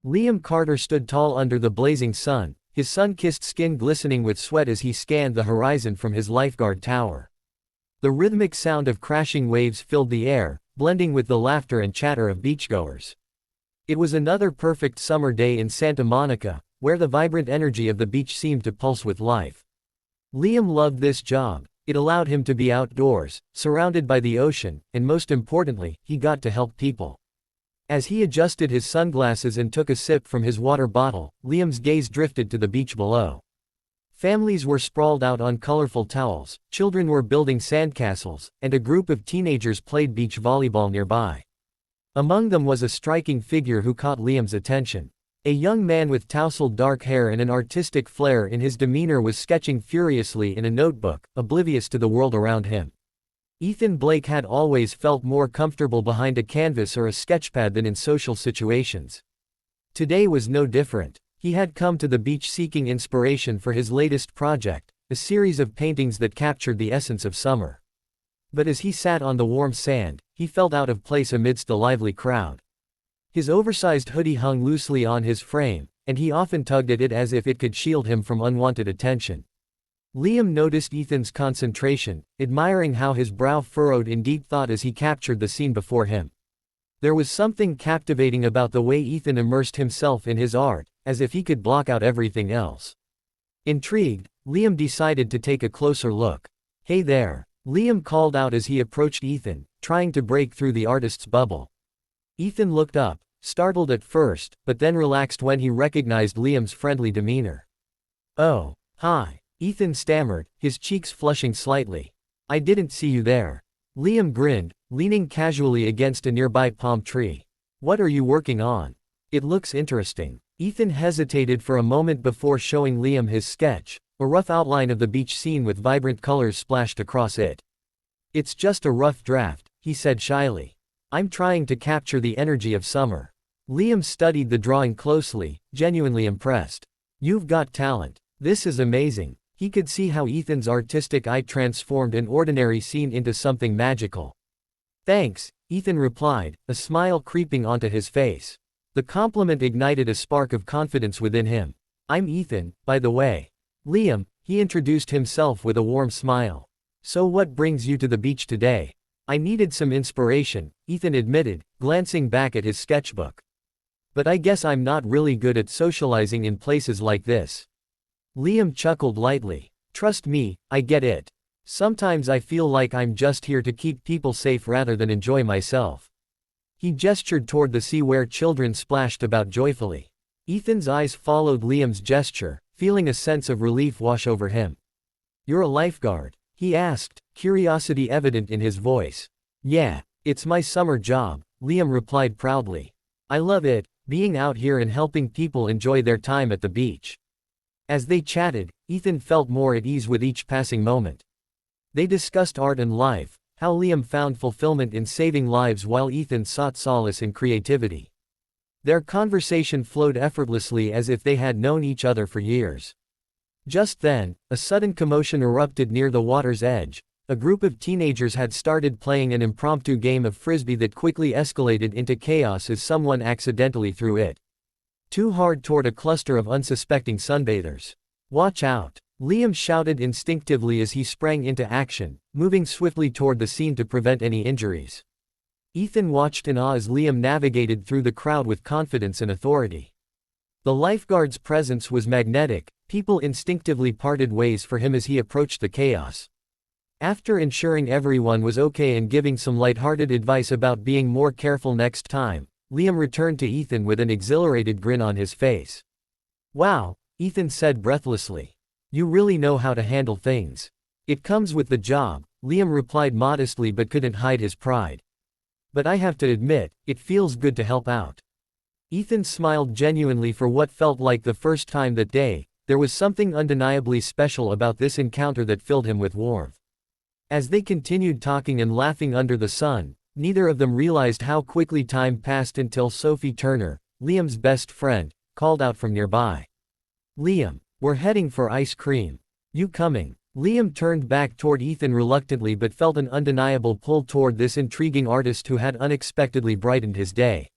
Liam Carter stood tall under the blazing sun, his sun-kissed skin glistening with sweat as he scanned the horizon from his lifeguard tower. The rhythmic sound of crashing waves filled the air, blending with the laughter and chatter of beachgoers. It was another perfect summer day in Santa Monica, where the vibrant energy of the beach seemed to pulse with life. Liam loved this job. It allowed him to be outdoors, surrounded by the ocean, and most importantly, he got to help people. As he adjusted his sunglasses and took a sip from his water bottle, Liam's gaze drifted to the beach below. Families were sprawled out on colorful towels, children were building sandcastles, and a group of teenagers played beach volleyball nearby. Among them was a striking figure who caught Liam's attention. A young man with tousled dark hair and an artistic flair in his demeanor was sketching furiously in a notebook, oblivious to the world around him. Ethan Blake had always felt more comfortable behind a canvas or a sketchpad than in social situations. Today was no different. He had come to the beach seeking inspiration for his latest project, a series of paintings that captured the essence of summer. But as he sat on the warm sand, he felt out of place amidst the lively crowd. His oversized hoodie hung loosely on his frame, and he often tugged at it as if it could shield him from unwanted attention. Liam noticed Ethan's concentration, admiring how his brow furrowed in deep thought as he captured the scene before him. There was something captivating about the way Ethan immersed himself in his art, as if he could block out everything else. Intrigued, Liam decided to take a closer look. "Hey there," Liam called out as he approached Ethan, trying to break through the artist's bubble. Ethan looked up, startled at first, but then relaxed when he recognized Liam's friendly demeanor. "Oh, hi," Ethan stammered, his cheeks flushing slightly. "I didn't see you there." Liam grinned, leaning casually against a nearby palm tree. "What are you working on? It looks interesting." Ethan hesitated for a moment before showing Liam his sketch, a rough outline of the beach scene with vibrant colors splashed across it. "It's just a rough draft," he said shyly. "I'm trying to capture the energy of summer." Liam studied the drawing closely, genuinely impressed. "You've got talent. This is amazing." He could see how Ethan's artistic eye transformed an ordinary scene into something magical. "Thanks," Ethan replied, a smile creeping onto his face. The compliment ignited a spark of confidence within him. "I'm Ethan, by the way." "Liam," he introduced himself with a warm smile. "So what brings you to the beach today?" "I needed some inspiration," Ethan admitted, glancing back at his sketchbook. "But I guess I'm not really good at socializing in places like this." Liam chuckled lightly. "Trust me, I get it. Sometimes I feel like I'm just here to keep people safe rather than enjoy myself." He gestured toward the sea where children splashed about joyfully. Ethan's eyes followed Liam's gesture, feeling a sense of relief wash over him. "You're a lifeguard?" he asked, curiosity evident in his voice. "Yeah, it's my summer job," Liam replied proudly. "I love it, being out here and helping people enjoy their time at the beach." As they chatted, Ethan felt more at ease with each passing moment. They discussed art and life, how Liam found fulfillment in saving lives while Ethan sought solace in creativity. Their conversation flowed effortlessly as if they had known each other for years. Just then, a sudden commotion erupted near the water's edge. A group of teenagers had started playing an impromptu game of frisbee that quickly escalated into chaos as someone accidentally threw it too hard toward a cluster of unsuspecting sunbathers. "Watch out!" Liam shouted instinctively as he sprang into action, moving swiftly toward the scene to prevent any injuries. Ethan watched in awe as Liam navigated through the crowd with confidence and authority. The lifeguard's presence was magnetic, people instinctively parted ways for him as he approached the chaos. After ensuring everyone was okay and giving some lighthearted advice about being more careful next time, Liam returned to Ethan with an exhilarated grin on his face. "Wow," Ethan said breathlessly. "You really know how to handle things." "It comes with the job," Liam replied modestly but couldn't hide his pride. "But I have to admit, it feels good to help out." Ethan smiled genuinely for what felt like the first time that day. There was something undeniably special about this encounter that filled him with warmth. As they continued talking and laughing under the sun, neither of them realized how quickly time passed until Sophie Turner, Liam's best friend, called out from nearby. "Liam, we're heading for ice cream. You coming?" Liam turned back toward Ethan reluctantly but felt an undeniable pull toward this intriguing artist who had unexpectedly brightened his day.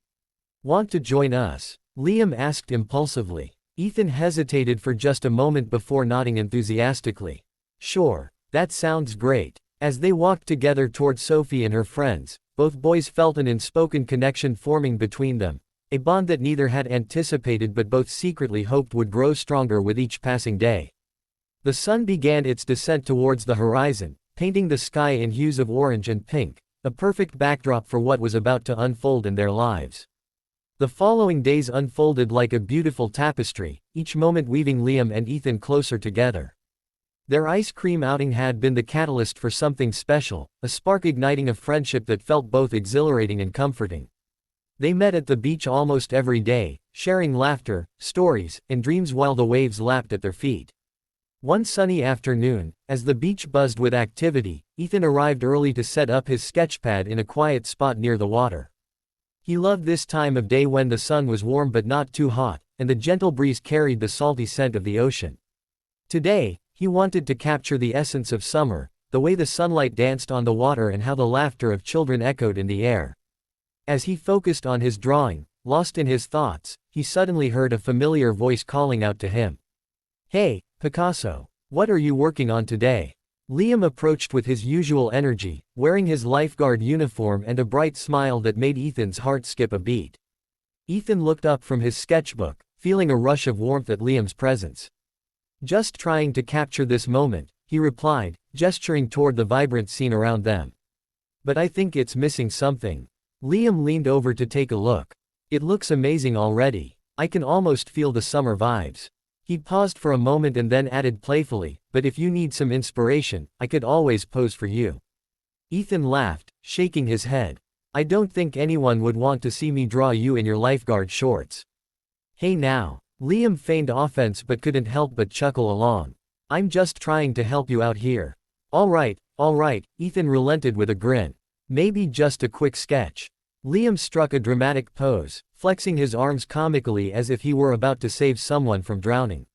"Want to join us?" Liam asked impulsively. Ethan hesitated for just a moment before nodding enthusiastically. Sure, that sounds great. As they walked together toward Sophie and her friends, both boys felt an unspoken connection forming between them, a bond that neither had anticipated but both secretly hoped would grow stronger with each passing day. The sun began its descent towards the horizon, painting the sky in hues of orange and pink, a perfect backdrop for what was about to unfold in their lives. The following days unfolded like a beautiful tapestry, each moment weaving Liam and Ethan closer together. Their ice cream outing had been the catalyst for something special, a spark igniting a friendship that felt both exhilarating and comforting. They met at the beach almost every day, sharing laughter, stories, and dreams while the waves lapped at their feet. One sunny afternoon, as the beach buzzed with activity, Ethan arrived early to set up his sketchpad in a quiet spot near the water. He loved this time of day when the sun was warm but not too hot, and the gentle breeze carried the salty scent of the ocean. Today, he wanted to capture the essence of summer, the way the sunlight danced on the water and how the laughter of children echoed in the air. As he focused on his drawing, lost in his thoughts, he suddenly heard a familiar voice calling out to him. "Hey, Picasso, what are you working on today?" Liam approached with his usual energy, wearing his lifeguard uniform and a bright smile that made Ethan's heart skip a beat. Ethan looked up from his sketchbook, feeling a rush of warmth at Liam's presence. "Just trying to capture this moment," he replied, gesturing toward the vibrant scene around them. "But I think it's missing something." Liam leaned over to take a look. "It looks amazing already. I can almost feel the summer vibes." He paused for a moment and then added playfully, "But if you need some inspiration, I could always pose for you." Ethan laughed, shaking his head. "I don't think anyone would want to see me draw you in your lifeguard shorts." "Hey now." Liam feigned offense but couldn't help but chuckle along. "I'm just trying to help you out here." All right, Ethan relented with a grin. "Maybe just a quick sketch." Liam struck a dramatic pose, flexing his arms comically as if he were about to save someone from drowning.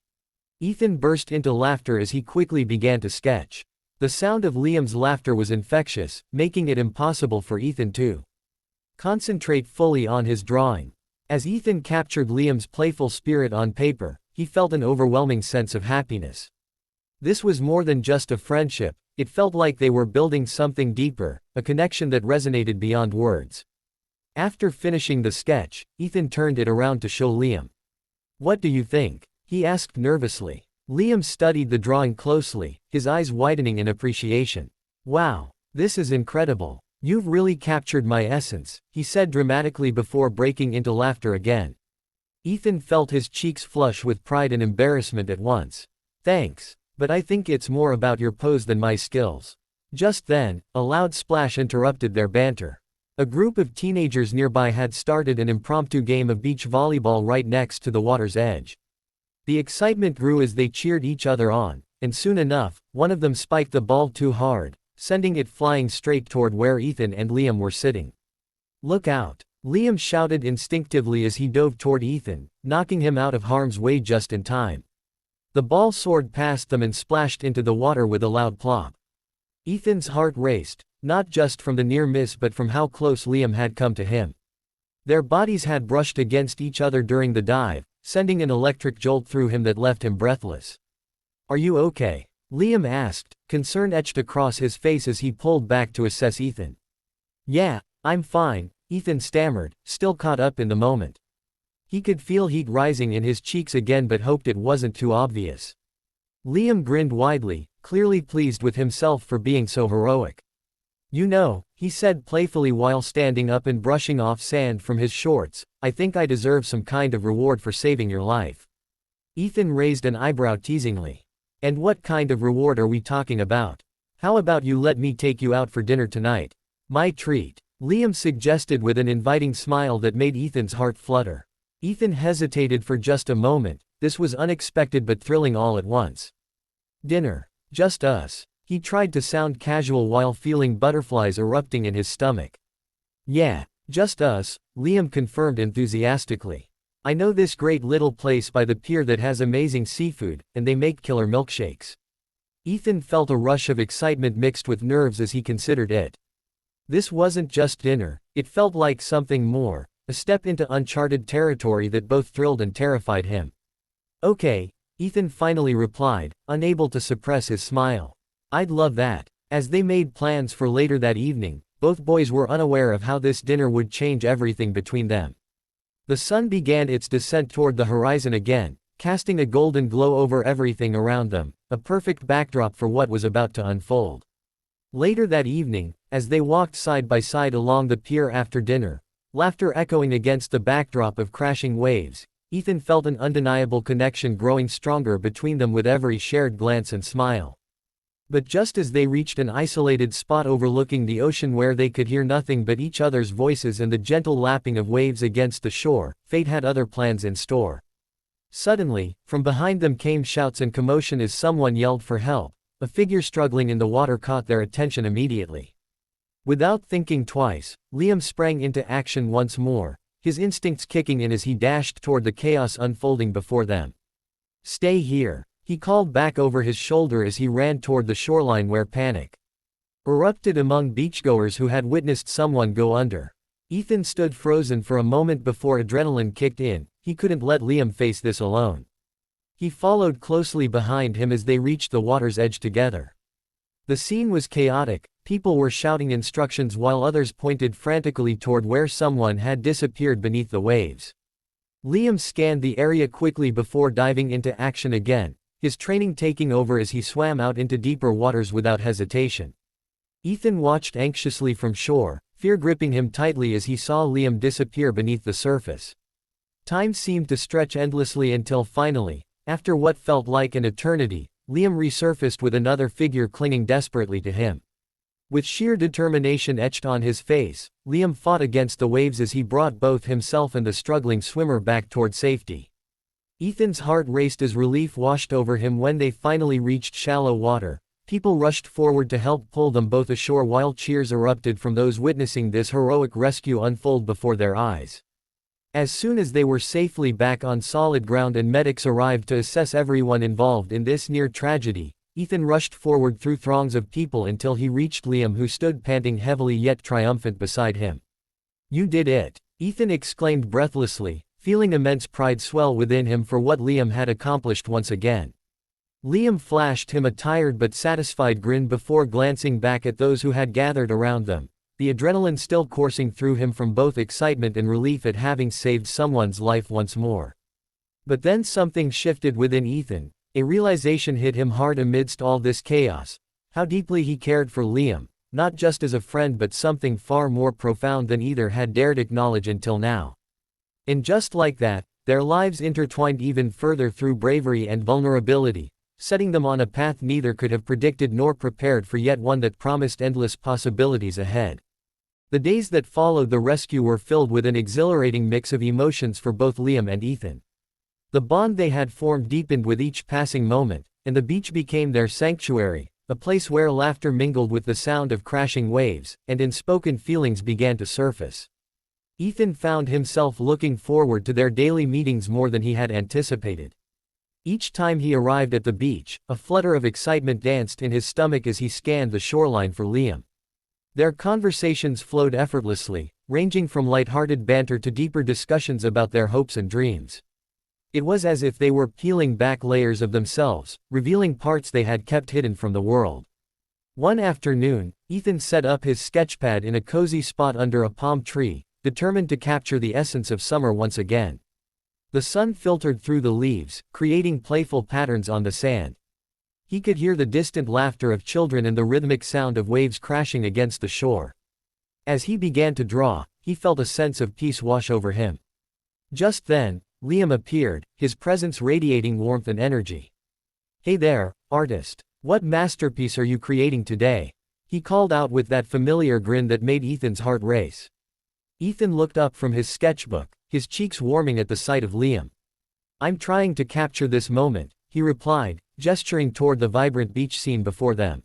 Ethan burst into laughter as he quickly began to sketch. The sound of Liam's laughter was infectious, making it impossible for Ethan to concentrate fully on his drawing. As Ethan captured Liam's playful spirit on paper, he felt an overwhelming sense of happiness. This was more than just a friendship, it felt like they were building something deeper, a connection that resonated beyond words. After finishing the sketch, Ethan turned it around to show Liam. "What do you think?" he asked nervously. Liam studied the drawing closely, his eyes widening in appreciation. "Wow, this is incredible. You've really captured my essence," he said dramatically before breaking into laughter again. Ethan felt his cheeks flush with pride and embarrassment at once. "Thanks, but I think it's more about your pose than my skills." Just then, a loud splash interrupted their banter. A group of teenagers nearby had started an impromptu game of beach volleyball right next to the water's edge. The excitement grew as they cheered each other on, and soon enough, one of them spiked the ball too hard, sending it flying straight toward where Ethan and Liam were sitting. "Look out!" Liam shouted instinctively as he dove toward Ethan, knocking him out of harm's way just in time. The ball soared past them and splashed into the water with a loud plop. Ethan's heart raced, not just from the near miss but from how close Liam had come to him. Their bodies had brushed against each other during the dive, sending an electric jolt through him that left him breathless. "Are you okay?" Liam asked, concern etched across his face as he pulled back to assess Ethan. "Yeah, I'm fine," Ethan stammered, still caught up in the moment. He could feel heat rising in his cheeks again but hoped it wasn't too obvious. Liam grinned widely, clearly pleased with himself for being so heroic. "You know," he said playfully while standing up and brushing off sand from his shorts, "I think I deserve some kind of reward for saving your life." Ethan raised an eyebrow teasingly. "And what kind of reward are we talking about? How about you let me take you out for dinner tonight? My treat," Liam suggested with an inviting smile that made Ethan's heart flutter. Ethan hesitated for just a moment, this was unexpected but thrilling all at once. "Dinner? Just us?" He tried to sound casual while feeling butterflies erupting in his stomach. "Yeah, just us," Liam confirmed enthusiastically. "I know this great little place by the pier that has amazing seafood, and they make killer milkshakes." Ethan felt a rush of excitement mixed with nerves as he considered it. This wasn't just dinner, it felt like something more, a a step into uncharted territory that both thrilled and terrified him. Okay, Ethan finally replied, unable to suppress his smile. I'd love that. As they made plans for later that evening, both boys were unaware of how this dinner would change everything between them. The sun began its descent toward the horizon again, casting a golden glow over everything around them, a perfect backdrop for what was about to unfold. Later that evening, as they walked side by side along the pier after dinner, laughter echoing against the backdrop of crashing waves, Ethan felt an undeniable connection growing stronger between them with every shared glance and smile. But just as they reached an isolated spot overlooking the ocean where they could hear nothing but each other's voices and the gentle lapping of waves against the shore, fate had other plans in store. Suddenly, from behind them came shouts and commotion as someone yelled for help. A figure struggling in the water caught their attention immediately. Without thinking twice, Liam sprang into action once more, his instincts kicking in as he dashed toward the chaos unfolding before them. Stay here, he called back over his shoulder as he ran toward the shoreline where panic erupted among beachgoers who had witnessed someone go under. Ethan stood frozen for a moment before adrenaline kicked in. He couldn't let Liam face this alone. He followed closely behind him as they reached the water's edge together. The scene was chaotic, people were shouting instructions while others pointed frantically toward where someone had disappeared beneath the waves. Liam scanned the area quickly before diving into action again, his training taking over as he swam out into deeper waters without hesitation. Ethan watched anxiously from shore, fear gripping him tightly as he saw Liam disappear beneath the surface. Time seemed to stretch endlessly until finally, after what felt like an eternity, Liam resurfaced with another figure clinging desperately to him. With sheer determination etched on his face, Liam fought against the waves as he brought both himself and the struggling swimmer back toward safety. Ethan's heart raced as relief washed over him when they finally reached shallow water. People rushed forward to help pull them both ashore while cheers erupted from those witnessing this heroic rescue unfold before their eyes. As soon as they were safely back on solid ground and medics arrived to assess everyone involved in this near tragedy, Ethan rushed forward through throngs of people until he reached Liam, who stood panting heavily yet triumphant beside him. You did it! Ethan exclaimed breathlessly, feeling immense pride swell within him for what Liam had accomplished once again. Liam flashed him a tired but satisfied grin before glancing back at those who had gathered around them, the adrenaline still coursing through him from both excitement and relief at having saved someone's life once more. But then something shifted within Ethan, a realization hit him hard amidst all this chaos, how deeply he cared for Liam, not just as a friend but something far more profound than either had dared acknowledge until now. And just like that, their lives intertwined even further through bravery and vulnerability, setting them on a path neither could have predicted nor prepared for, yet one that promised endless possibilities ahead. The days that followed the rescue were filled with an exhilarating mix of emotions for both Liam and Ethan. The bond they had formed deepened with each passing moment, and the beach became their sanctuary, a place where laughter mingled with the sound of crashing waves, and unspoken feelings began to surface. Ethan found himself looking forward to their daily meetings more than he had anticipated. Each time he arrived at the beach, a flutter of excitement danced in his stomach as he scanned the shoreline for Liam. Their conversations flowed effortlessly, ranging from light-hearted banter to deeper discussions about their hopes and dreams. It was as if they were peeling back layers of themselves, revealing parts they had kept hidden from the world. One afternoon, Ethan set up his sketchpad in a cozy spot under a palm tree, determined to capture the essence of summer once again. The sun filtered through the leaves, creating playful patterns on the sand. He could hear the distant laughter of children and the rhythmic sound of waves crashing against the shore. As he began to draw, he felt a sense of peace wash over him. Just then, Liam appeared, his presence radiating warmth and energy. Hey there, artist. What masterpiece are you creating today? He called out with that familiar grin that made Ethan's heart race. Ethan looked up from his sketchbook, his cheeks warming at the sight of Liam. I'm trying to capture this moment, he replied, gesturing toward the vibrant beach scene before them.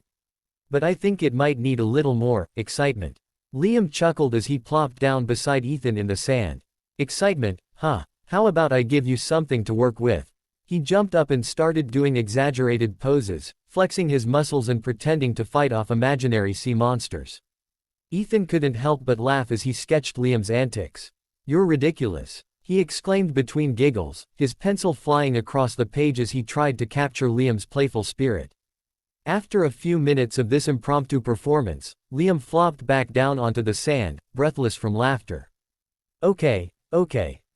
But I think it might need a little more excitement. Liam chuckled as he plopped down beside Ethan in the sand. Excitement, huh? How about I give you something to work with? He jumped up and started doing exaggerated poses, flexing his muscles and pretending to fight off imaginary sea monsters. Ethan couldn't help but laugh as he sketched Liam's antics. You're ridiculous, he exclaimed between giggles, his pencil flying across the page as he tried to capture Liam's playful spirit. After a few minutes of this impromptu performance, Liam flopped back down onto the sand, breathless from laughter. Okay,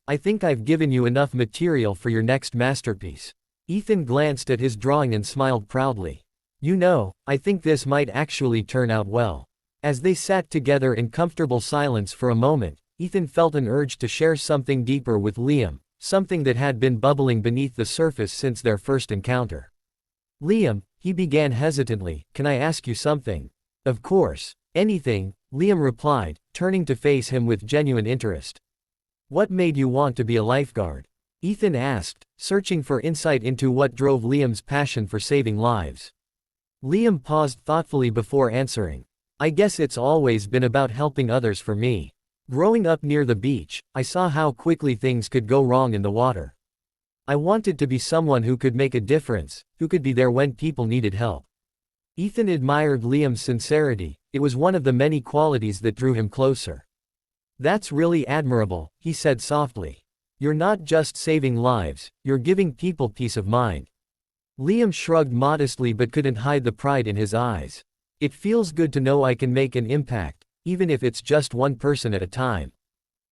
I think I've given you enough material for your next masterpiece. Ethan glanced at his drawing and smiled proudly. You know, I think this might actually turn out well. As they sat together in comfortable silence for a moment, Ethan felt an urge to share something deeper with Liam, something that had been bubbling beneath the surface since their first encounter. Liam, he began hesitantly, can I ask you something? Of course. Anything, Liam replied, turning to face him with genuine interest. What made you want to be a lifeguard? Ethan asked, searching for insight into what drove Liam's passion for saving lives. Liam paused thoughtfully before answering. I guess it's always been about helping others for me. Growing up near the beach, I saw how quickly things could go wrong in the water. I wanted to be someone who could make a difference, who could be there when people needed help. Ethan admired Liam's sincerity, it was one of the many qualities that drew him closer. That's really admirable, he said softly. You're not just saving lives, you're giving people peace of mind. Liam shrugged modestly but couldn't hide the pride in his eyes. It feels good to know I can make an impact, even if it's just one person at a time.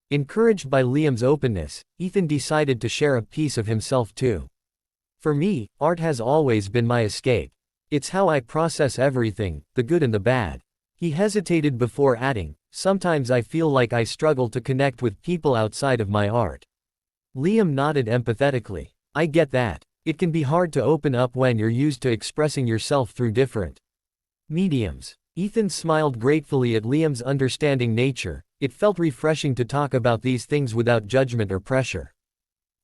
Encouraged by Liam's openness, Ethan decided to share a piece of himself too. For me, art has always been my escape. It's how I process everything, the good and the bad. He hesitated before adding, sometimes I feel like I struggle to connect with people outside of my art. Liam nodded empathetically. I get that. It can be hard to open up when you're used to expressing yourself through different mediums. Ethan smiled gratefully at Liam's understanding nature. It felt refreshing to talk about these things without judgment or pressure.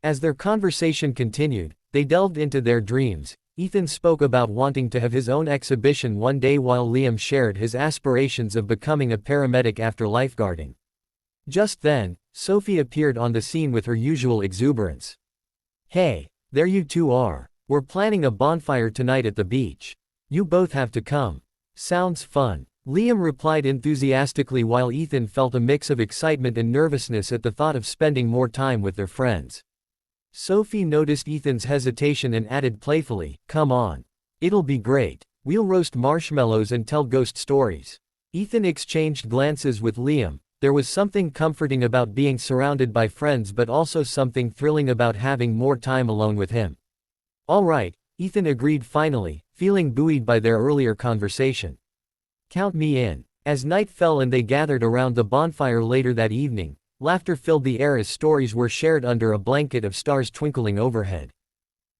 As their conversation continued, they delved into their dreams. Ethan spoke about wanting to have his own exhibition one day while Liam shared his aspirations of becoming a paramedic after lifeguarding. Just then, Sophie appeared on the scene with her usual exuberance. Hey, there you two are. We're planning a bonfire tonight at the beach. You both have to come. Sounds fun. Liam replied enthusiastically while Ethan felt a mix of excitement and nervousness at the thought of spending more time with their friends. Sophie noticed Ethan's hesitation and added playfully, come on. It'll be great. We'll roast marshmallows and tell ghost stories. Ethan exchanged glances with Liam. There was something comforting about being surrounded by friends but also something thrilling about having more time alone with him. All right, Ethan agreed finally, feeling buoyed by their earlier conversation. Count me in. As night fell and they gathered around the bonfire later that evening, laughter filled the air as stories were shared under a blanket of stars twinkling overhead.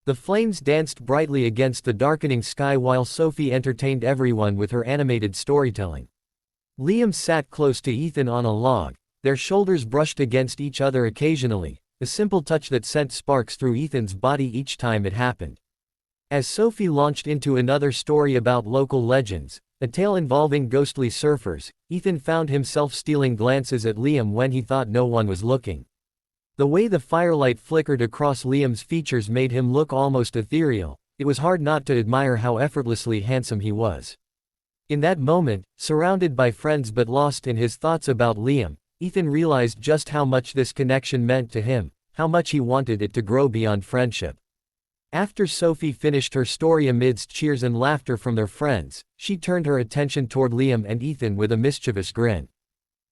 The flames danced brightly against the darkening sky while Sophie entertained everyone with her animated storytelling. Liam sat close to Ethan on a log, their shoulders brushed against each other occasionally, a simple touch that sent sparks through Ethan's body each time it happened. As Sophie launched into another story about local legends, a tale involving ghostly surfers, Ethan found himself stealing glances at Liam when he thought no one was looking. The way the firelight flickered across Liam's features made him look almost ethereal. It was hard not to admire how effortlessly handsome he was. In that moment, surrounded by friends but lost in his thoughts about Liam, Ethan realized just how much this connection meant to him, how much he wanted it to grow beyond friendship. After Sophie finished her story amidst cheers and laughter from their friends, she turned her attention toward Liam and Ethan with a mischievous grin.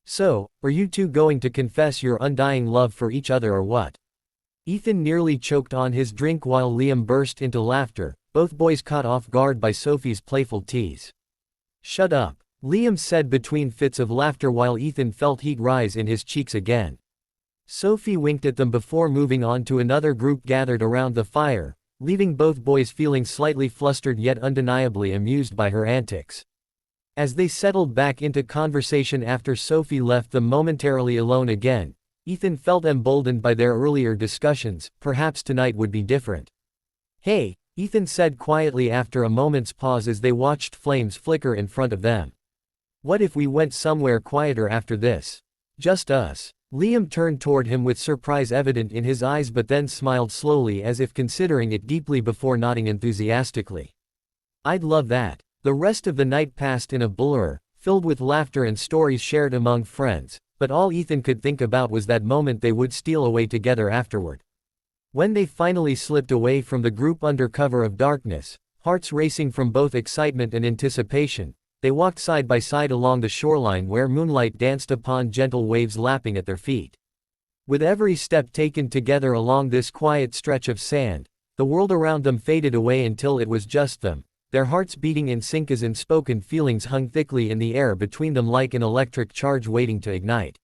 So, are you two going to confess your undying love for each other or what? Ethan nearly choked on his drink while Liam burst into laughter, both boys caught off guard by Sophie's playful tease. Shut up, Liam said between fits of laughter while Ethan felt heat rise in his cheeks again. Sophie winked at them before moving on to another group gathered around the fire, leaving both boys feeling slightly flustered yet undeniably amused by her antics. As they settled back into conversation after Sophie left them momentarily alone again, Ethan felt emboldened by their earlier discussions. Perhaps tonight would be different. Hey, Ethan said quietly after a moment's pause as they watched flames flicker in front of them. What if we went somewhere quieter after this? Just us. Liam turned toward him with surprise evident in his eyes but then smiled slowly as if considering it deeply before nodding enthusiastically. I'd love that. The rest of the night passed in a blur, filled with laughter and stories shared among friends, but but all Ethan could think about was that moment they would steal away together afterward. When they finally slipped away from the group under cover of darkness, hearts racing from both excitement and anticipation, they walked side by side along the shoreline where moonlight danced upon gentle waves lapping at their feet. With every step taken together along this quiet stretch of sand, the world around them faded away until it was just them, their hearts beating in sync as unspoken feelings hung thickly in the air between them like an electric charge waiting to ignite.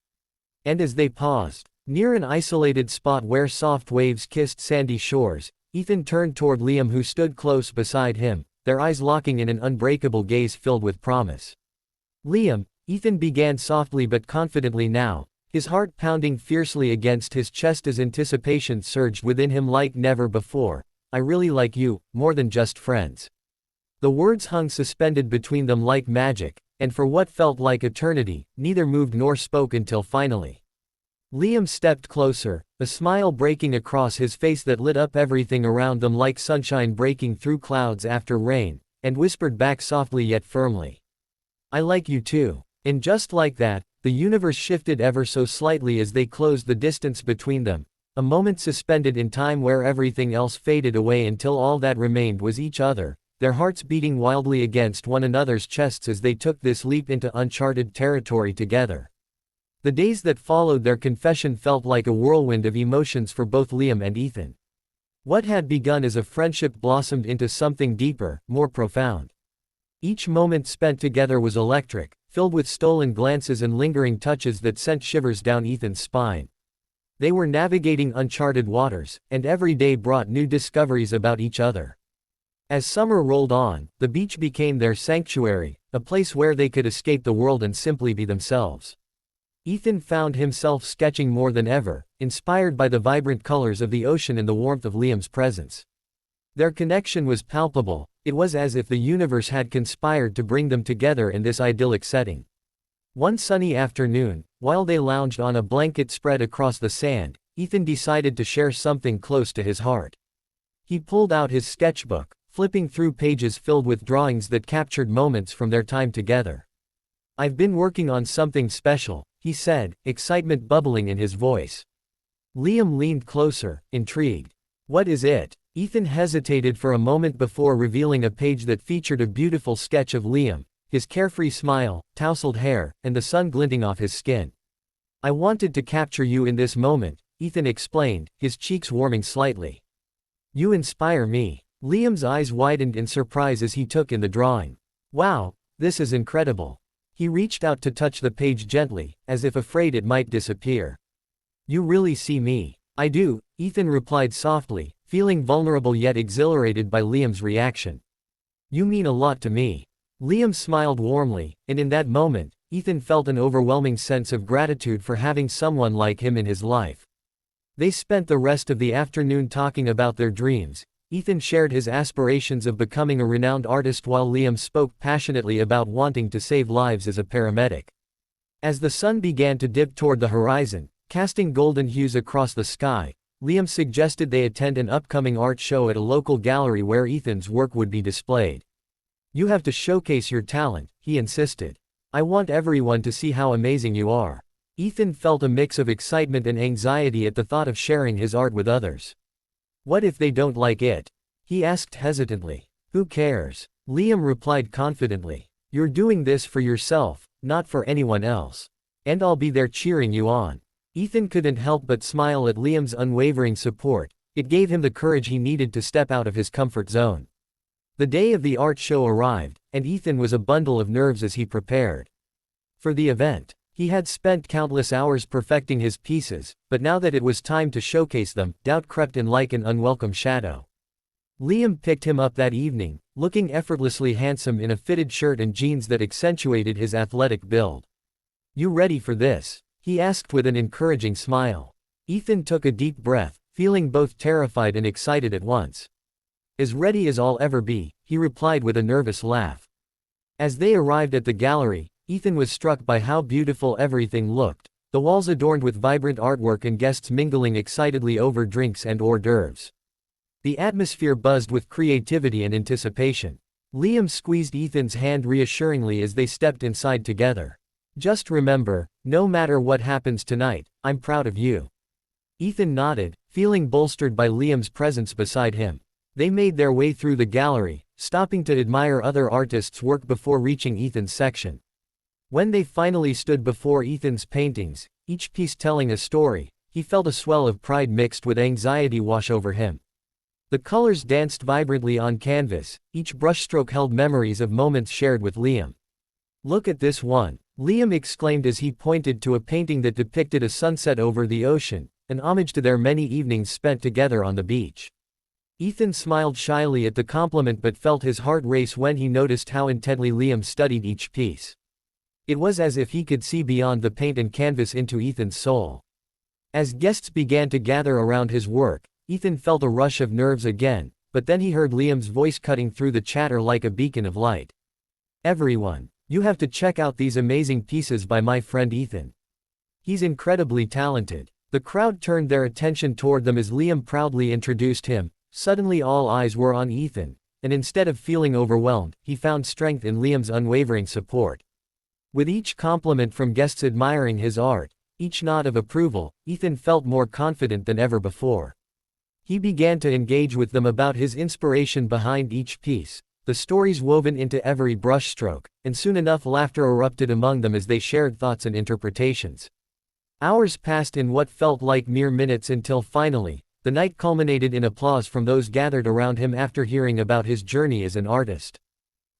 And as they paused, near an isolated spot where soft waves kissed sandy shores, Ethan turned toward Liam, who stood close beside him, their eyes locking in an unbreakable gaze filled with promise. "Liam," Ethan began softly but confidently now, his heart pounding fiercely against his chest as anticipation surged within him like never before, "I really like you, more than just friends." The words hung suspended between them like magic, and for what felt like eternity, neither moved nor spoke until finally. Liam stepped closer, a smile breaking across his face that lit up everything around them like sunshine breaking through clouds after rain, and whispered back softly yet firmly, "I like you too." And just like that, the universe shifted ever so slightly as they closed the distance between them, a moment suspended in time where everything else faded away until all that remained was each other, their hearts beating wildly against one another's chests as they took this leap into uncharted territory together. The days that followed their confession felt like a whirlwind of emotions for both Liam and Ethan. What had begun as a friendship blossomed into something deeper, more profound. Each moment spent together was electric, filled with stolen glances and lingering touches that sent shivers down Ethan's spine. They were navigating uncharted waters, and every day brought new discoveries about each other. As summer rolled on, the beach became their sanctuary, a place where they could escape the world and simply be themselves. Ethan found himself sketching more than ever, inspired by the vibrant colors of the ocean and the warmth of Liam's presence. Their connection was palpable, it was as if the universe had conspired to bring them together in this idyllic setting. One sunny afternoon, while they lounged on a blanket spread across the sand, Ethan decided to share something close to his heart. He pulled out his sketchbook, flipping through pages filled with drawings that captured moments from their time together. "I've been working on something special," he said, excitement bubbling in his voice. Liam leaned closer, intrigued. "What is it?" Ethan hesitated for a moment before revealing a page that featured a beautiful sketch of Liam, his carefree smile, tousled hair, and the sun glinting off his skin. "I wanted to capture you in this moment," Ethan explained, his cheeks warming slightly. "You inspire me." Liam's eyes widened in surprise as he took in the drawing. "Wow, this is incredible." He reached out to touch the page gently, as if afraid it might disappear. "You really see me." "I do," Ethan replied softly, feeling vulnerable yet exhilarated by Liam's reaction. "You mean a lot to me." Liam smiled warmly, and in that moment, Ethan felt an overwhelming sense of gratitude for having someone like him in his life. They spent the rest of the afternoon talking about their dreams. Ethan shared his aspirations of becoming a renowned artist while Liam spoke passionately about wanting to save lives as a paramedic. As the sun began to dip toward the horizon, casting golden hues across the sky, Liam suggested they attend an upcoming art show at a local gallery where Ethan's work would be displayed. "You have to showcase your talent," he insisted. "I want everyone to see how amazing you are." Ethan felt a mix of excitement and anxiety at the thought of sharing his art with others. "What if they don't like it?" he asked hesitantly. "Who cares?" Liam replied confidently. "You're doing this for yourself, not for anyone else. And I'll be there cheering you on." Ethan couldn't help but smile at Liam's unwavering support. It gave him the courage he needed to step out of his comfort zone. The day of the art show arrived, and Ethan was a bundle of nerves as he prepared for the event. He had spent countless hours perfecting his pieces, but now that it was time to showcase them, doubt crept in like an unwelcome shadow. Liam picked him up that evening, looking effortlessly handsome in a fitted shirt and jeans that accentuated his athletic build. "You ready for this?" he asked with an encouraging smile. Ethan took a deep breath, feeling both terrified and excited at once. "As ready as I'll ever be," he replied with a nervous laugh. As they arrived at the gallery, Ethan was struck by how beautiful everything looked, the walls adorned with vibrant artwork and guests mingling excitedly over drinks and hors d'oeuvres. The atmosphere buzzed with creativity and anticipation. Liam squeezed Ethan's hand reassuringly as they stepped inside together. Just remember, no matter what happens tonight, I'm proud of you." Ethan nodded, feeling bolstered by Liam's presence beside him. They made their way through the gallery, stopping to admire other artists' work before reaching Ethan's section. When they finally stood before Ethan's paintings, each piece telling a story, he felt a swell of pride mixed with anxiety wash over him. The colors danced vibrantly on canvas, each brushstroke held memories of moments shared with Liam. "Look at this one," Liam exclaimed as he pointed to a painting that depicted a sunset over the ocean, an homage to their many evenings spent together on the beach. Ethan smiled shyly at the compliment but felt his heart race when he noticed how intently Liam studied each piece. It was as if he could see beyond the paint and canvas into Ethan's soul. As guests began to gather around his work, Ethan felt a rush of nerves again, but then he heard Liam's voice cutting through the chatter like a beacon of light. "Everyone, you have to check out these amazing pieces by my friend Ethan. He's incredibly talented." The crowd turned their attention toward them as Liam proudly introduced him. Suddenly all eyes were on Ethan, and instead of feeling overwhelmed, he found strength in Liam's unwavering support. With each compliment from guests admiring his art, each nod of approval, Ethan felt more confident than ever before. He began to engage with them about his inspiration behind each piece, the stories woven into every brushstroke, and soon enough laughter erupted among them as they shared thoughts and interpretations. Hours passed in what felt like mere minutes until finally, the night culminated in applause from those gathered around him after hearing about his journey as an artist.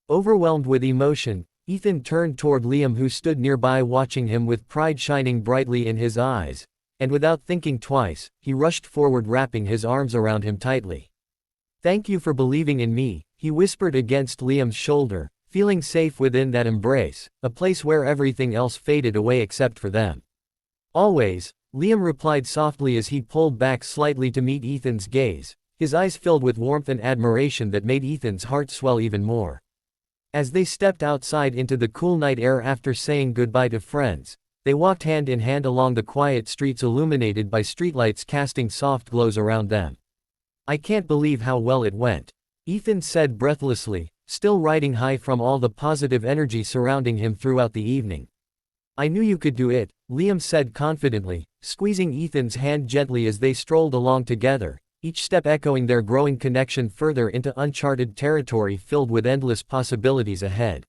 Overwhelmed with emotion, Ethan turned toward Liam who stood nearby watching him with pride shining brightly in his eyes, and without thinking twice, he rushed forward wrapping his arms around him tightly. "Thank you for believing in me," he whispered against Liam's shoulder, feeling safe within that embrace, a place where everything else faded away except for them. "Always," Liam replied softly as he pulled back slightly to meet Ethan's gaze, his eyes filled with warmth and admiration that made Ethan's heart swell even more. As they stepped outside into the cool night air after saying goodbye to friends, they walked hand in hand along the quiet streets illuminated by streetlights casting soft glows around them. "I can't believe how well it went," Ethan said breathlessly, still riding high from all the positive energy surrounding him throughout the evening. "I knew you could do it," Liam said confidently, squeezing Ethan's hand gently as they strolled along together, each step echoing their growing connection further into uncharted territory filled with endless possibilities ahead.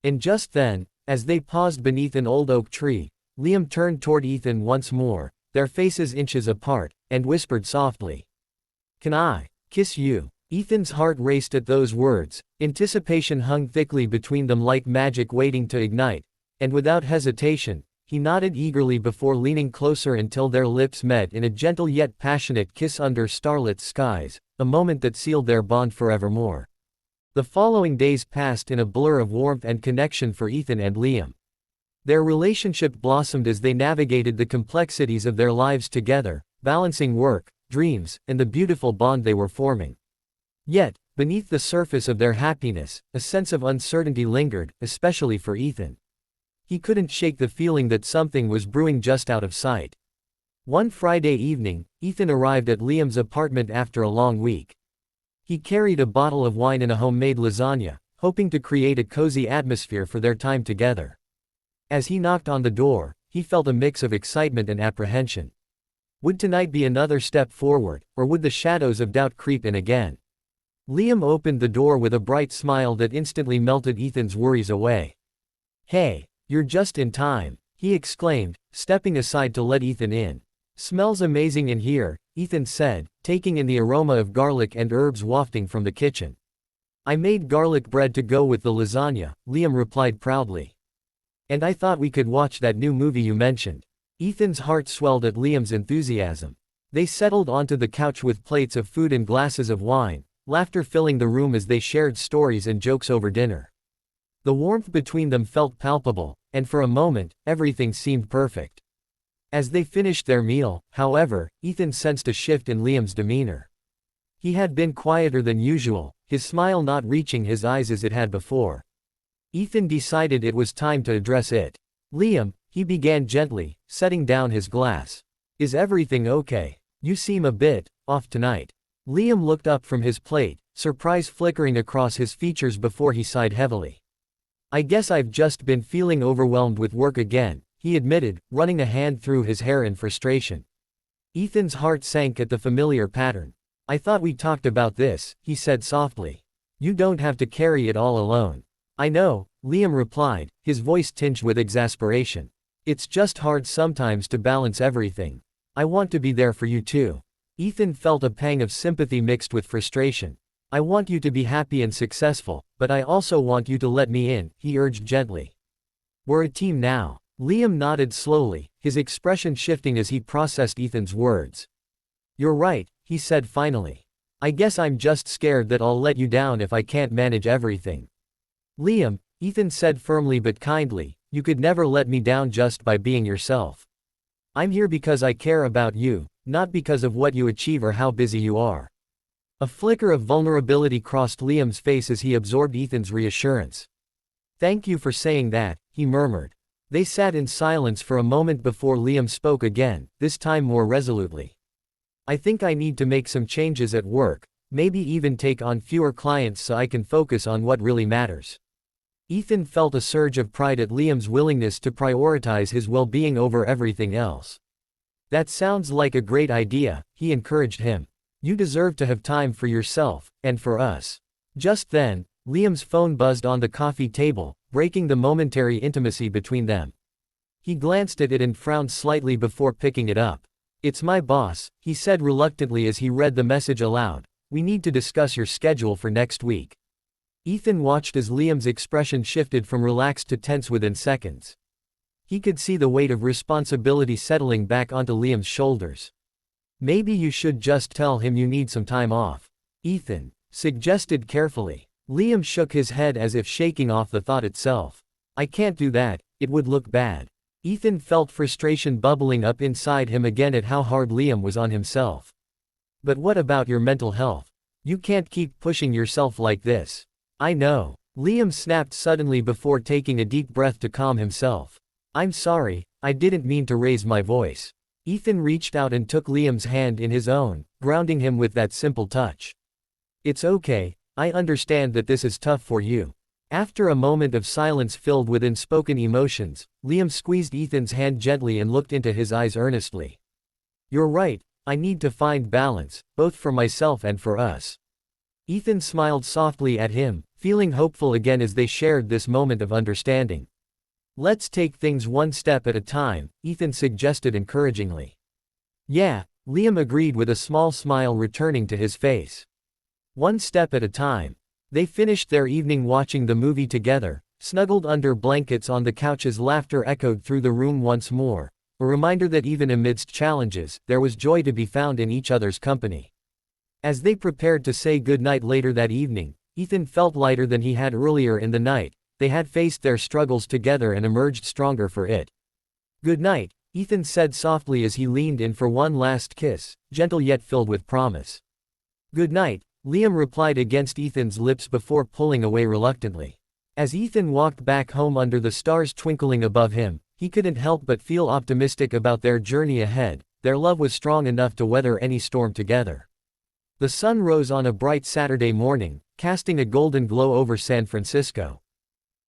And just then, as they paused beneath an old oak tree, Liam turned toward Ethan once more, their faces inches apart, and whispered softly, "Can I kiss you?" Ethan's heart raced at those words, anticipation hung thickly between them like magic waiting to ignite, and without hesitation, he nodded eagerly before leaning closer until their lips met in a gentle yet passionate kiss under starlit skies, a moment that sealed their bond forevermore. The following days passed in a blur of warmth and connection for Ethan and Liam. Their relationship blossomed as they navigated the complexities of their lives together, balancing work, dreams, and the beautiful bond they were forming. Yet, beneath the surface of their happiness, a sense of uncertainty lingered, especially for Ethan. He couldn't shake the feeling that something was brewing just out of sight. One Friday evening, Ethan arrived at Liam's apartment after a long week. He carried a bottle of wine and a homemade lasagna, hoping to create a cozy atmosphere for their time together. As he knocked on the door, he felt a mix of excitement and apprehension. Would tonight be another step forward, or would the shadows of doubt creep in again? Liam opened the door with a bright smile that instantly melted Ethan's worries away. "Hey, you're just in time," he exclaimed, stepping aside to let Ethan in. "Smells amazing in here," Ethan said, taking in the aroma of garlic and herbs wafting from the kitchen. "I made garlic bread to go with the lasagna," Liam replied proudly. "And I thought we could watch that new movie you mentioned." Ethan's heart swelled at Liam's enthusiasm. They settled onto the couch with plates of food and glasses of wine, laughter filling the room as they shared stories and jokes over dinner. The warmth between them felt palpable, and for a moment, everything seemed perfect. As they finished their meal, however, Ethan sensed a shift in Liam's demeanor. He had been quieter than usual, his smile not reaching his eyes as it had before. Ethan decided it was time to address it. "Liam," he began gently, setting down his glass. "Is everything okay? You seem a bit off tonight." Liam looked up from his plate, surprise flickering across his features before he sighed heavily. I guess I've just been feeling overwhelmed with work again, he admitted, running a hand through his hair in frustration. Ethan's heart sank at the familiar pattern. I thought we talked about this, he said softly. You don't have to carry it all alone. I know, Liam replied, his voice tinged with exasperation. It's just hard sometimes to balance everything. I want to be there for you too. Ethan felt a pang of sympathy mixed with frustration. I want you to be happy and successful, but I also want you to let me in, he urged gently. We're a team now. Liam nodded slowly, his expression shifting as he processed Ethan's words. You're right, he said finally. I guess I'm just scared that I'll let you down if I can't manage everything. Liam, Ethan said firmly but kindly, you could never let me down just by being yourself. I'm here because I care about you, not because of what you achieve or how busy you are. A flicker of vulnerability crossed Liam's face as he absorbed Ethan's reassurance. Thank you for saying that, he murmured. They sat in silence for a moment before Liam spoke again, this time more resolutely. I think I need to make some changes at work, maybe even take on fewer clients so I can focus on what really matters. Ethan felt a surge of pride at Liam's willingness to prioritize his well-being over everything else. That sounds like a great idea, he encouraged him. You deserve to have time for yourself, and for us. Just then, Liam's phone buzzed on the coffee table, breaking the momentary intimacy between them. He glanced at it and frowned slightly before picking it up. It's my boss, he said reluctantly as he read the message aloud. We need to discuss your schedule for next week. Ethan watched as Liam's expression shifted from relaxed to tense within seconds. He could see the weight of responsibility settling back onto Liam's shoulders. Maybe you should just tell him you need some time off. Ethan suggested carefully. Liam shook his head as if shaking off the thought itself. I can't do that, it would look bad. Ethan felt frustration bubbling up inside him again at how hard Liam was on himself. But what about your mental health? You can't keep pushing yourself like this. I know. Liam snapped suddenly before taking a deep breath to calm himself. I'm sorry, I didn't mean to raise my voice. Ethan reached out and took Liam's hand in his own, grounding him with that simple touch. It's okay, I understand that this is tough for you. After a moment of silence filled with unspoken emotions, Liam squeezed Ethan's hand gently and looked into his eyes earnestly. You're right, I need to find balance, both for myself and for us. Ethan smiled softly at him, feeling hopeful again as they shared this moment of understanding. Let's take things one step at a time, Ethan suggested encouragingly. Yeah, Liam agreed with a small smile returning to his face. One step at a time. They finished their evening watching the movie together, snuggled under blankets on the couch as laughter echoed through the room once more, a reminder that even amidst challenges, there was joy to be found in each other's company. As they prepared to say goodnight later that evening, Ethan felt lighter than he had earlier in the night. They had faced their struggles together and emerged stronger for it. Good night, Ethan said softly as he leaned in for one last kiss, gentle yet filled with promise. Good night, Liam replied against Ethan's lips before pulling away reluctantly. As Ethan walked back home under the stars twinkling above him, he couldn't help but feel optimistic about their journey ahead. Their love was strong enough to weather any storm together. The sun rose on a bright Saturday morning, casting a golden glow over San Francisco.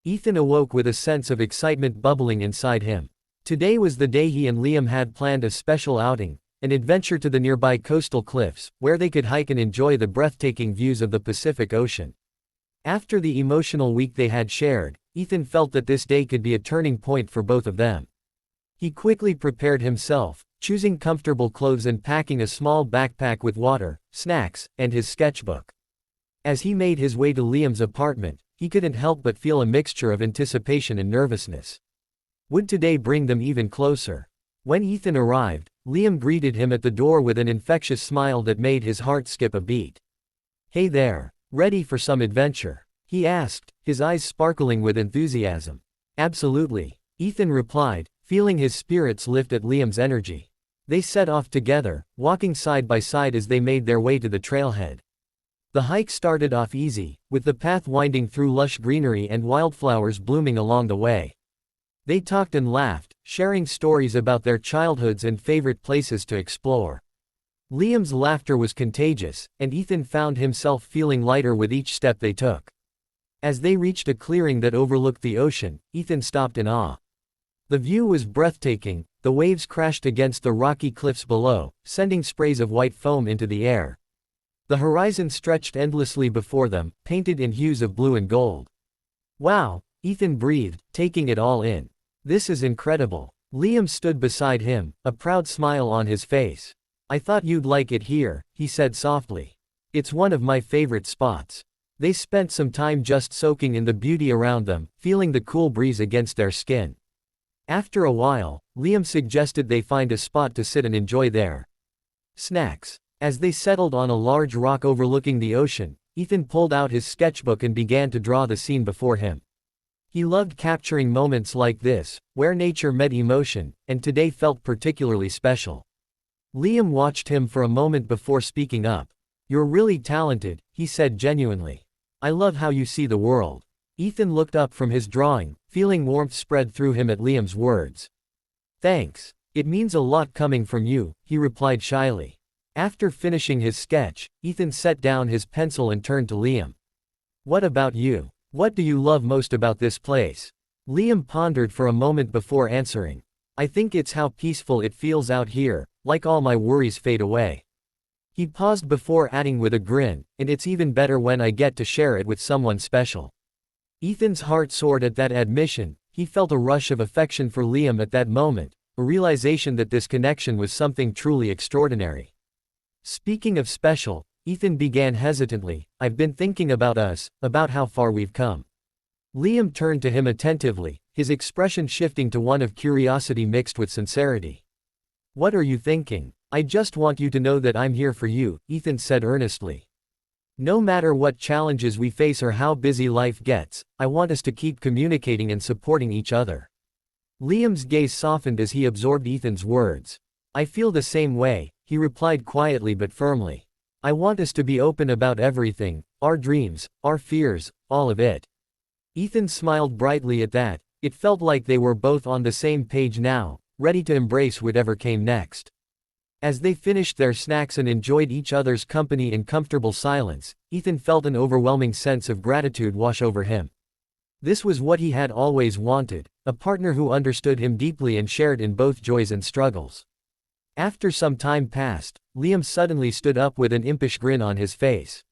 Ethan awoke with a sense of excitement bubbling inside him. Today was the day he and Liam had planned a special outing, an adventure to the nearby coastal cliffs, where they could hike and enjoy the breathtaking views of the Pacific Ocean. After the emotional week they had shared, Ethan felt that this day could be a turning point for both of them. He quickly prepared himself, choosing comfortable clothes and packing a small backpack with water, snacks, and his sketchbook. As he made his way to Liam's apartment, he couldn't help but feel a mixture of anticipation and nervousness. Would today bring them even closer? When Ethan arrived, Liam greeted him at the door with an infectious smile that made his heart skip a beat. Hey there, ready for some adventure? He asked, his eyes sparkling with enthusiasm. Absolutely, Ethan replied, feeling his spirits lift at Liam's energy. They set off together, walking side by side as they made their way to the trailhead. The hike started off easy, with the path winding through lush greenery and wildflowers blooming along the way. They talked and laughed, sharing stories about their childhoods and favorite places to explore. Liam's laughter was contagious, and Ethan found himself feeling lighter with each step they took. As they reached a clearing that overlooked the ocean, Ethan stopped in awe. The view was breathtaking, the waves crashed against the rocky cliffs below, sending sprays of white foam into the air. The horizon stretched endlessly before them, painted in hues of blue and gold. Wow, Ethan breathed, taking it all in. This is incredible. Liam stood beside him, a proud smile on his face. I thought you'd like it here, he said softly. It's one of my favorite spots. They spent some time just soaking in the beauty around them, feeling the cool breeze against their skin. After a while, Liam suggested they find a spot to sit and enjoy their snacks. As they settled on a large rock overlooking the ocean, Ethan pulled out his sketchbook and began to draw the scene before him. He loved capturing moments like this, where nature met emotion, and today felt particularly special. Liam watched him for a moment before speaking up. You're really talented, he said genuinely. I love how you see the world. Ethan looked up from his drawing, feeling warmth spread through him at Liam's words. Thanks. It means a lot coming from you, he replied shyly. After finishing his sketch, Ethan set down his pencil and turned to Liam. What about you? What do you love most about this place? Liam pondered for a moment before answering. I think it's how peaceful it feels out here, like all my worries fade away. He paused before adding with a grin, and it's even better when I get to share it with someone special. Ethan's heart soared at that admission. He felt a rush of affection for Liam at that moment, a realization that this connection was something truly extraordinary. Speaking of special, Ethan began hesitantly, I've been thinking about us, about how far we've come. Liam turned to him attentively, his expression shifting to one of curiosity mixed with sincerity. What are you thinking? I just want you to know that I'm here for you, Ethan said earnestly. No matter what challenges we face or how busy life gets, I want us to keep communicating and supporting each other. Liam's gaze softened as he absorbed Ethan's words. I feel the same way, he replied quietly but firmly. I want us to be open about everything, our dreams, our fears, all of it. Ethan smiled brightly at that. It felt like they were both on the same page now, ready to embrace whatever came next. As they finished their snacks and enjoyed each other's company in comfortable silence, Ethan felt an overwhelming sense of gratitude wash over him. This was what he had always wanted, a partner who understood him deeply and shared in both joys and struggles. After some time passed, Liam suddenly stood up with an impish grin on his face.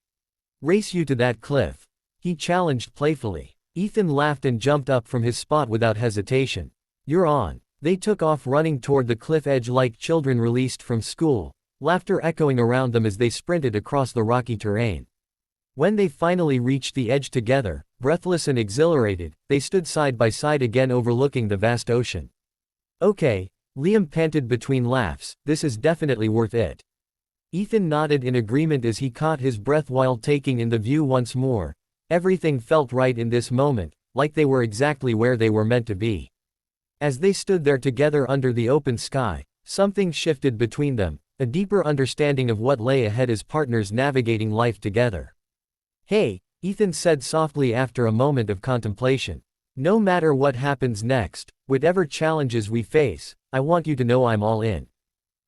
Race you to that cliff? He challenged playfully. Ethan laughed and jumped up from his spot without hesitation. You're on. They took off running toward the cliff edge like children released from school, laughter echoing around them as they sprinted across the rocky terrain. When they finally reached the edge together, breathless and exhilarated, they stood side by side again overlooking the vast ocean. Okay, Liam panted between laughs, this is definitely worth it. Ethan nodded in agreement as he caught his breath while taking in the view once more. Everything felt right in this moment, like they were exactly where they were meant to be. As they stood there together under the open sky, something shifted between them, a deeper understanding of what lay ahead as partners navigating life together. Hey, Ethan said softly after a moment of contemplation. No matter what happens next, whatever challenges we face, I want you to know I'm all in.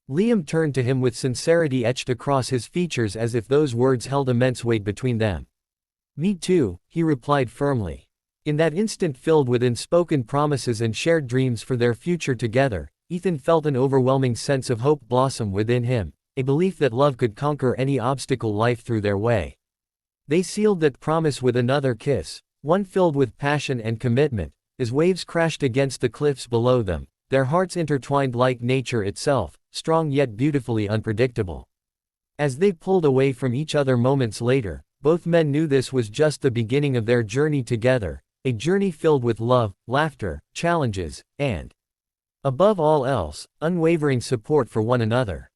Liam turned to him with sincerity etched across his features as if those words held immense weight between them. Me too, he replied firmly. In that instant filled with unspoken promises and shared dreams for their future together, Ethan felt an overwhelming sense of hope blossom within him, a belief that love could conquer any obstacle life threw their way. They sealed that promise with another kiss, one filled with passion and commitment, as waves crashed against the cliffs below them, their hearts intertwined like nature itself, strong yet beautifully unpredictable. As they pulled away from each other moments later, both men knew this was just the beginning of their journey together, a journey filled with love, laughter, challenges, and, above all else, unwavering support for one another.